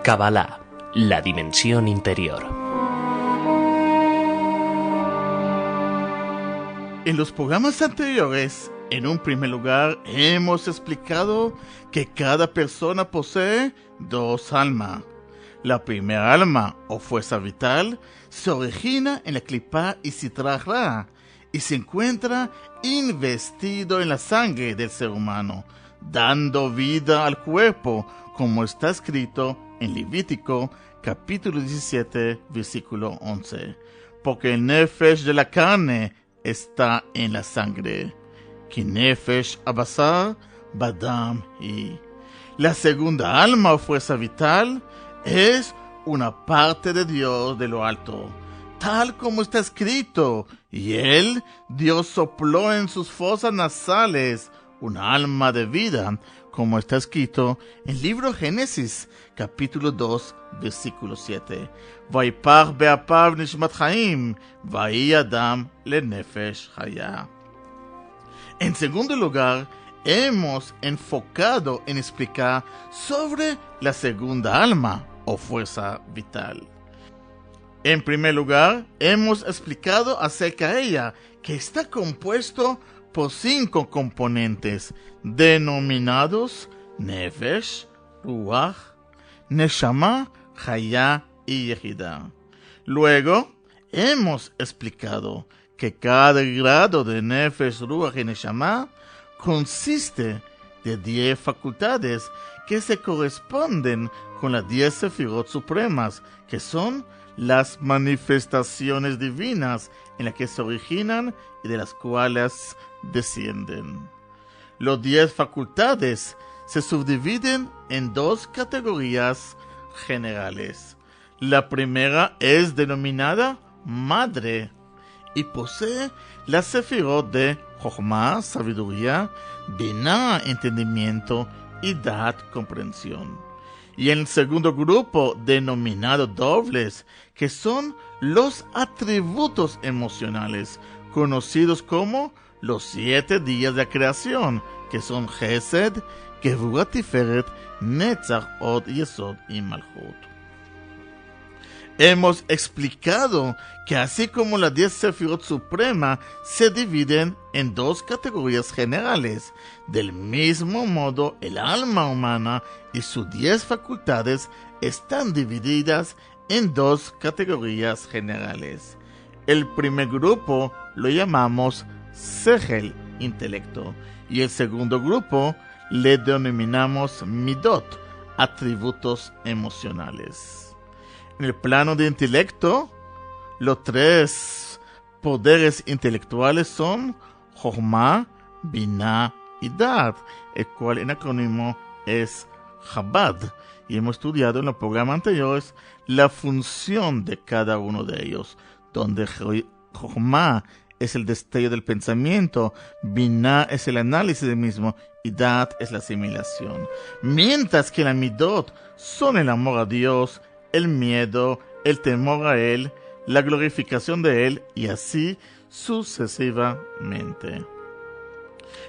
Kabbalah, la dimensión interior. En los programas anteriores, en un primer lugar, hemos explicado que cada persona posee dos almas. La primera alma, o fuerza vital, se origina en la Clipá y Sitra Ra, y se encuentra investido en la sangre del ser humano, dando vida al cuerpo, como está escrito en Levítico, capítulo 17, versículo 11. Porque el nefesh de la carne está en la sangre. Ki nefesh abasar badam hi. La segunda alma o fuerza vital es una parte de Dios de lo alto, tal como está escrito, y él, Dios sopló en sus fosas nasales una alma de vida, como está escrito en el libro Génesis, capítulo 2, versículo 7. Vaipach be'apav nishmat chaim, vayi adam lenefesh chaya. En segundo lugar, hemos enfocado en explicar sobre la segunda alma o fuerza vital. En primer lugar, hemos explicado acerca de ella, que está compuesto por 5 componentes denominados Nefesh, Ruach, Neshama, Chaya y Yehida. Luego, hemos explicado que cada grado de Nefesh, Ruach y Neshama consiste de 10 facultades que se corresponden con las 10 sefirot supremas, que son las manifestaciones divinas en las que se originan y de las cuales descienden. Los 10 facultades se subdividen en 2 categorías generales. La primera es denominada madre y posee las sefirot de Jochma, sabiduría, Binah, entendimiento, y Dat, comprensión. Y en el segundo grupo, denominado dobles, que son los atributos emocionales, conocidos como los 7 días de la creación, que son Chesed, Gevurah, Tiferet, Netzach, Od, Yesod y Malchut. Hemos explicado que así como las 10 sefirot supremas se dividen en 2 categorías generales, del mismo modo el alma humana y sus 10 facultades están divididas en 2 categorías generales. El primer grupo lo llamamos Sechel, intelecto, y el segundo grupo le denominamos Midot, atributos emocionales. En el plano de intelecto, los 3 poderes intelectuales son Jochma, Binah y Dat, el cual en acrónimo es Chabad, y hemos estudiado en los programas anteriores la función de cada uno de ellos, donde Jochma es el destello del pensamiento, Binah es el análisis del mismo, y Dat es la asimilación. Mientras que la Midot son el amor a Dios, el miedo, el temor a Él, la glorificación de Él, y así sucesivamente.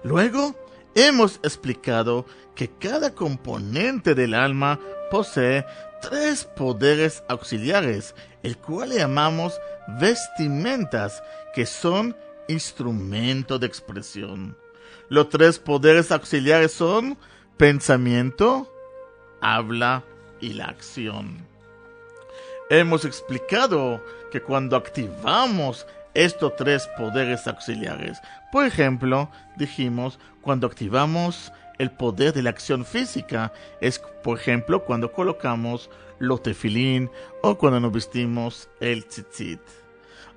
Luego, hemos explicado que cada componente del alma posee 3 poderes auxiliares, el cual le llamamos vestimentas, que son instrumentos de expresión. Los 3 poderes auxiliares son pensamiento, habla y la acción. Hemos explicado que cuando activamos estos 3 poderes auxiliares, por ejemplo, dijimos cuando activamos el poder de la acción física, es por ejemplo cuando colocamos los tefilín o cuando nos vestimos el tzitzit.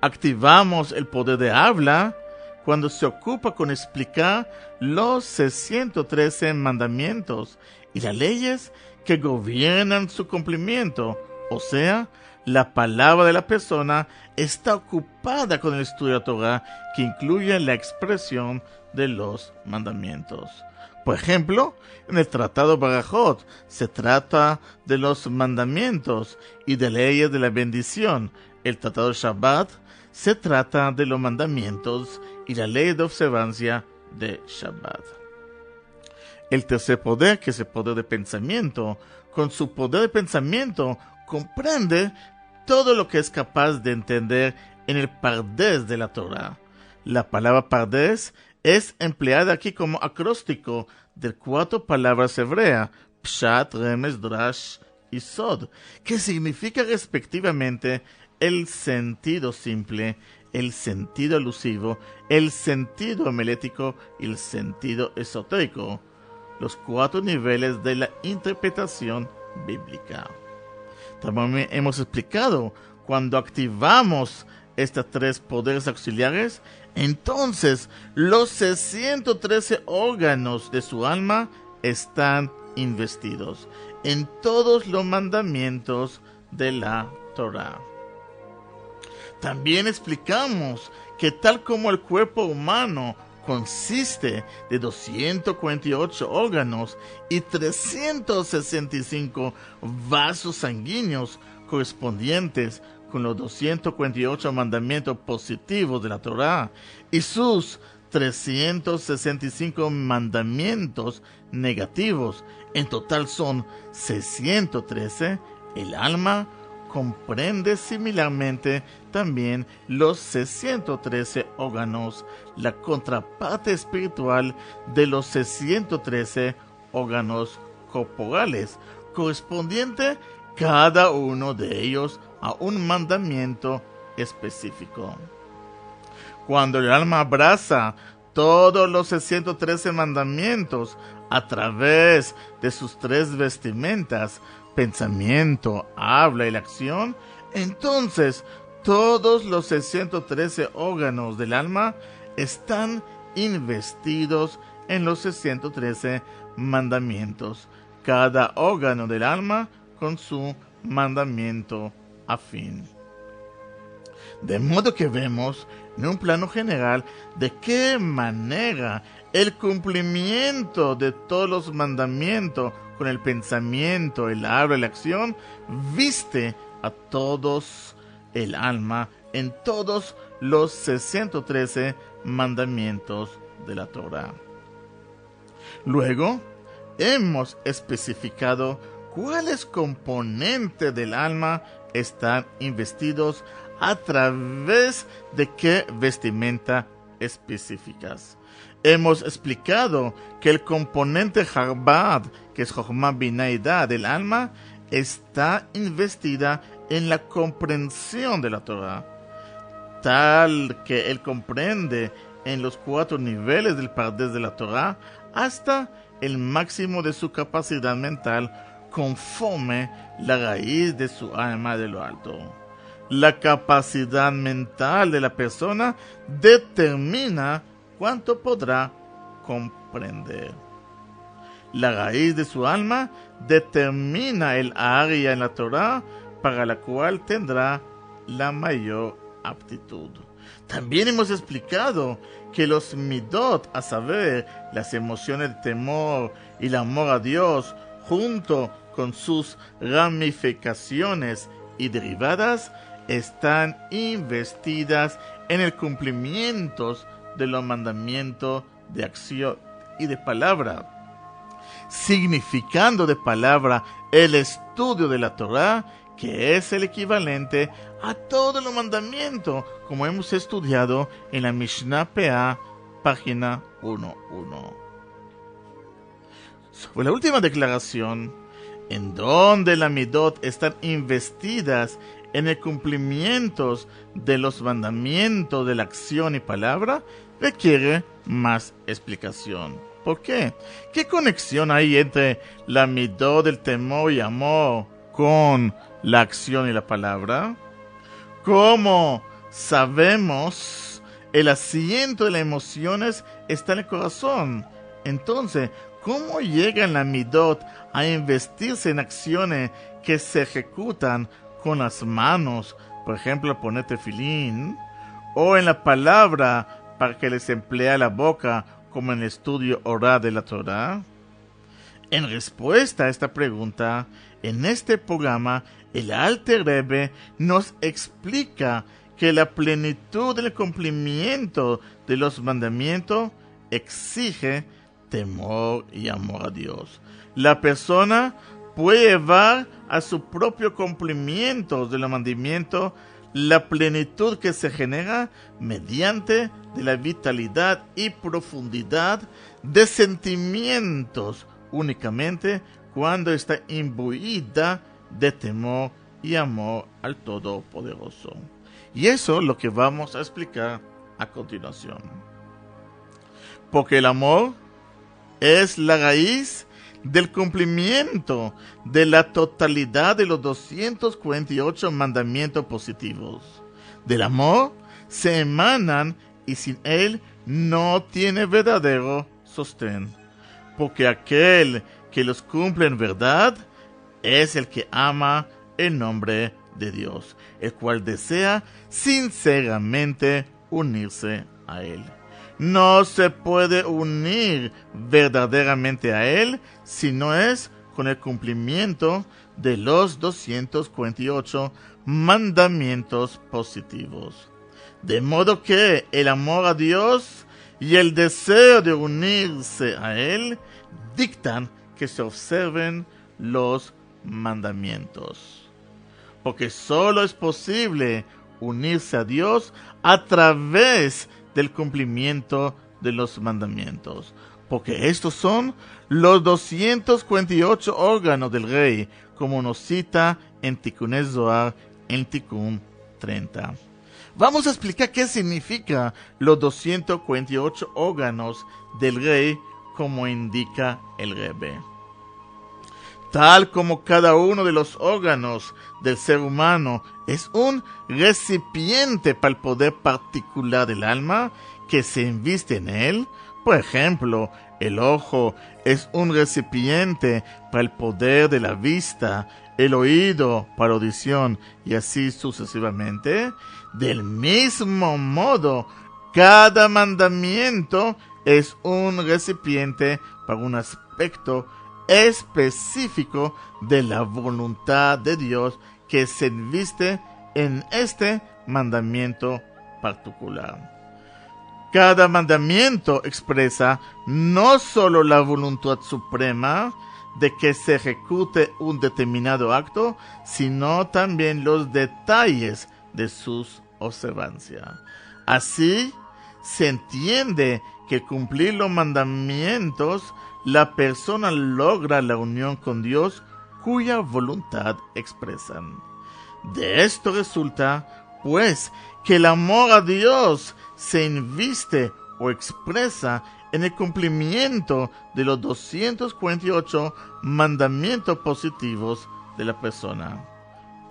Activamos el poder de habla cuando se ocupa con explicar los 613 mandamientos y las leyes que gobiernan su cumplimiento, o sea, la palabra de la persona está ocupada con el estudio de la Torah, que incluye la expresión de los mandamientos. Por ejemplo, en el Tratado Barajot se trata de los mandamientos y de leyes de la bendición. El Tratado Shabbat se trata de los mandamientos y la ley de observancia de Shabbat. El tercer poder, que es el poder de pensamiento, con su poder de pensamiento comprende todo lo que es capaz de entender en el pardes de la Torah. La palabra pardes es empleada aquí como acróstico de 4 palabras hebreas, pshat, remes, drash y sod, que significa respectivamente el sentido simple, el sentido alusivo, el sentido homilético y el sentido esotérico, los 4 niveles de la interpretación bíblica. También hemos explicado, cuando activamos estos 3 poderes auxiliares, entonces los 613 órganos de su alma están investidos en todos los mandamientos de la Torah. También explicamos que tal como el cuerpo humano consiste de 248 órganos y 365 vasos sanguíneos correspondientes con los 248 mandamientos positivos de la Torah y sus 365 mandamientos negativos, en total son 613, el alma comprende similarmente también los 613 órganos, la contraparte espiritual de los 613 órganos corporales, correspondiente cada uno de ellos a un mandamiento específico. Cuando el alma abraza todos los 613 mandamientos a través de sus 3 vestimentas, pensamiento, habla y la acción, entonces todos los 613 órganos del alma están investidos en los 613 mandamientos, cada órgano del alma con su mandamiento afín. De modo que vemos en un plano general de qué manera el cumplimiento de todos los mandamientos con el pensamiento, el habla y la acción viste a todos el alma en todos los 613 mandamientos de la Torah. Luego hemos especificado cuáles componentes del alma están investidos a través de qué vestimenta específicas. Hemos explicado que el componente Harbad, que es Jochma, Binah y Da del alma, está investida en la comprensión de la Torah, tal que él comprende en los 4 niveles del pardes de la Torah hasta el máximo de su capacidad mental conforme la raíz de su alma de lo alto. La capacidad mental de la persona determina cuánto podrá comprender. La raíz de su alma determina el área en la Torah para la cual tendrá la mayor aptitud. También hemos explicado que los midot, a saber, las emociones de temor y el amor a Dios, junto con sus ramificaciones y derivadas, están investidas en el cumplimiento de los mandamientos de acción y de palabra, significando de palabra el estudio de la Torah, que es el equivalente a todos los mandamientos, como hemos estudiado en la Mishnah PA, página 1.1. Sobre la última declaración, en donde las midot están investidas en el cumplimiento de los mandamientos de la acción y palabra, requiere más explicación. ¿Por qué? ¿Qué conexión hay entre la midot del temor y amor con la acción y la palabra? ¿Cómo sabemos el asiento de las emociones está en el corazón? Entonces, ¿cómo llegan las midot a investirse en acciones que se ejecutan con las manos, por ejemplo, poner tefilín, o en la palabra para que les emplea la boca, como en el estudio oral de la Torah? En respuesta a esta pregunta, en este programa, el Alter Rebbe nos explica que la plenitud del cumplimiento de los mandamientos exige temor y amor a Dios. La persona puede llevar a su propio cumplimiento del mandamiento la plenitud que se genera mediante de la vitalidad y profundidad de sentimientos únicamente cuando está imbuida de temor y amor al Todopoderoso. Y eso es lo que vamos a explicar a continuación. Porque el amor es la raíz del cumplimiento de la totalidad de los 248 mandamientos positivos. Del amor se emanan y sin él no tiene verdadero sostén. Porque aquel que los cumple en verdad es el que ama el nombre de Dios, el cual desea sinceramente unirse a él. No se puede unir verdaderamente a él si no es con el cumplimiento de los 248 mandamientos positivos. De modo que el amor a Dios y el deseo de unirse a él dictan que se observen los mandamientos. Porque solo es posible unirse a Dios a través del cumplimiento de los mandamientos. Porque estos son los 248 órganos del rey, como nos cita en Tikkun Zohar, en Tikkun 30. Vamos a explicar qué significa los 248 órganos del rey, como indica el Rebbe. Tal como cada uno de los órganos del ser humano es un recipiente para el poder particular del alma que se inviste en él. Por ejemplo, el ojo es un recipiente para el poder de la vista, el oído para audición y así sucesivamente. Del mismo modo, cada mandamiento es un recipiente para un aspecto específico de la voluntad de Dios que se inviste en este mandamiento particular. Cada mandamiento expresa no solo la voluntad suprema de que se ejecute un determinado acto, sino también los detalles de sus observancias. Así se entiende que cumplir los mandamientos la persona logra la unión con Dios cuya voluntad expresan. De esto resulta, pues, que el amor a Dios se inviste o expresa en el cumplimiento de los 248 mandamientos positivos de la persona.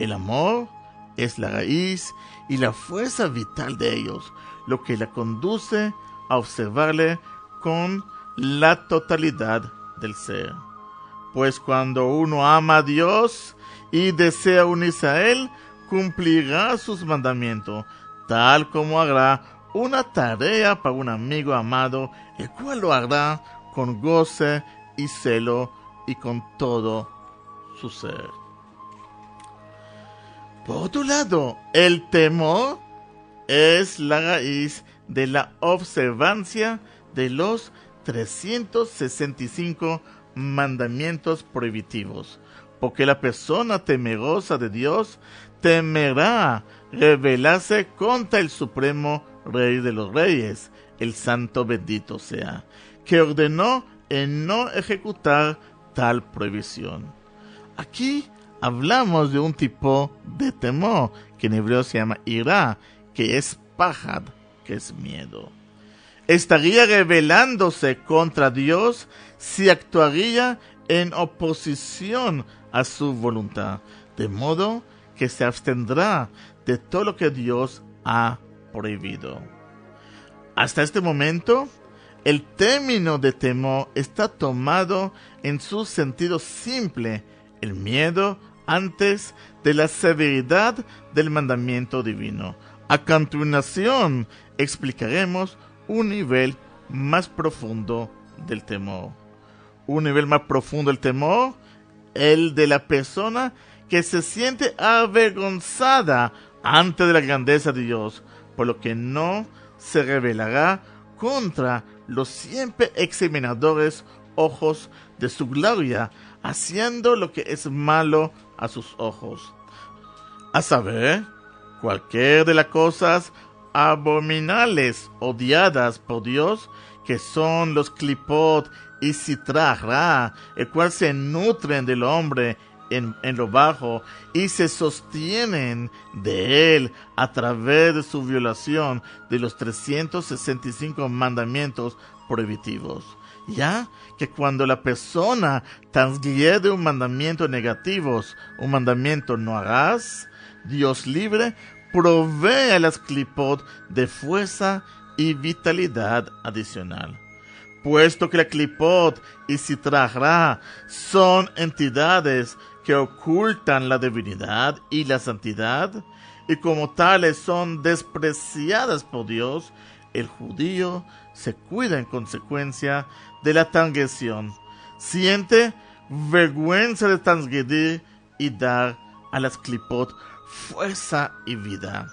El amor es la raíz y la fuerza vital de ellos, lo que la conduce a observarle con la totalidad del ser. Pues cuando uno ama a Dios y desea unirse a Él, cumplirá sus mandamientos, tal como hará una tarea para un amigo amado, el cual lo hará con goce y celo y con todo su ser. Por otro lado, el temor es la raíz de la observancia de los 365 mandamientos prohibitivos, porque la persona temerosa de Dios temerá rebelarse contra el supremo Rey de los Reyes, el Santo bendito sea, que ordenó en no ejecutar tal prohibición. Aquí hablamos de un tipo de temor, que en hebreo se llama irá, que es pajad, que es miedo. Estaría rebelándose contra Dios si actuaría en oposición a su voluntad, de modo que se abstendrá de todo lo que Dios ha prohibido. Hasta este momento, el término de temor está tomado en su sentido simple, el miedo antes de la severidad del mandamiento divino. A continuación, explicaremos un nivel más profundo del temor. Un nivel más profundo del temor, el de la persona que se siente avergonzada ante de la grandeza de Dios, por lo que no se rebelará contra los siempre examinadores ojos de su gloria, haciendo lo que es malo a sus ojos. A saber, cualquier de las cosas abominables odiadas por Dios, que son los clipot y sitra ra, el cual se nutren del hombre en lo bajo y se sostienen de él a través de su violación de los 365 mandamientos prohibitivos. Ya que cuando la persona transgrede un mandamiento negativo, un mandamiento no harás, Dios libre provee a las clipot de fuerza y vitalidad adicional. Puesto que la clipot y sitra ra son entidades que ocultan la divinidad y la santidad, y como tales son despreciadas por Dios, el judío se cuida en consecuencia de la transgresión, siente vergüenza de transgredir y dar a las clipot fuerza y vida.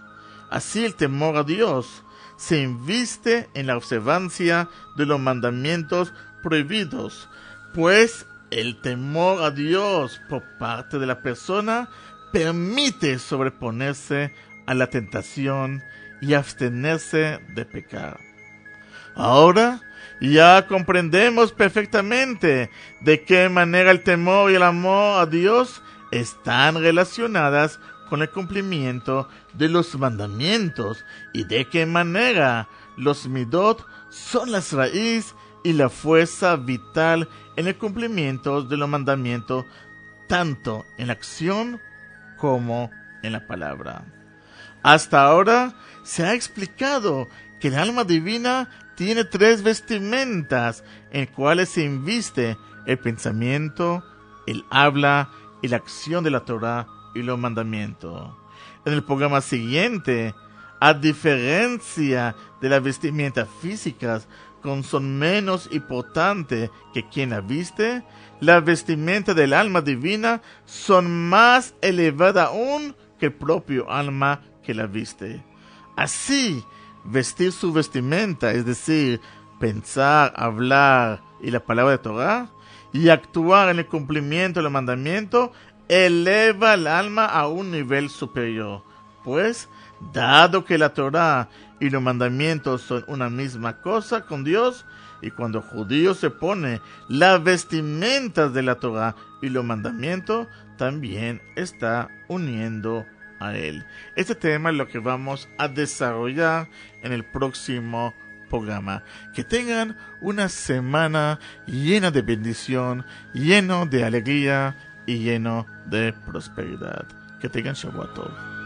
Así el temor a Dios se inviste en la observancia de los mandamientos prohibidos, pues el temor a Dios por parte de la persona permite sobreponerse a la tentación y abstenerse de pecar. Ahora ya comprendemos perfectamente de qué manera el temor y el amor a Dios están relacionadas con el cumplimiento de los mandamientos y de qué manera los midot son las raíz y la fuerza vital en el cumplimiento de los mandamientos, tanto en la acción como en la palabra. Hasta ahora se ha explicado que el alma divina tiene 3 vestimentas en cuales se inviste el pensamiento, el habla y la acción de la Torah y los mandamientos. En el programa siguiente, a diferencia de las vestimentas físicas, son menos importantes que quien la viste, las vestimentas del alma divina son más elevadas aún que el propio alma que la viste. Así, vestir su vestimenta, es decir, pensar, hablar y la palabra de Torah, y actuar en el cumplimiento del mandamiento, eleva el alma a un nivel superior. Pues, dado que la Torah y los mandamientos son una misma cosa con Dios, y cuando el judío se pone las vestimentas de la Torah y los mandamientos, también está uniendo a él. Este tema es lo que vamos a desarrollar en el próximo programa. Que tengan una semana llena de bendición, lleno de alegría y lleno de prosperidad. Que tengan Shabbat Tov.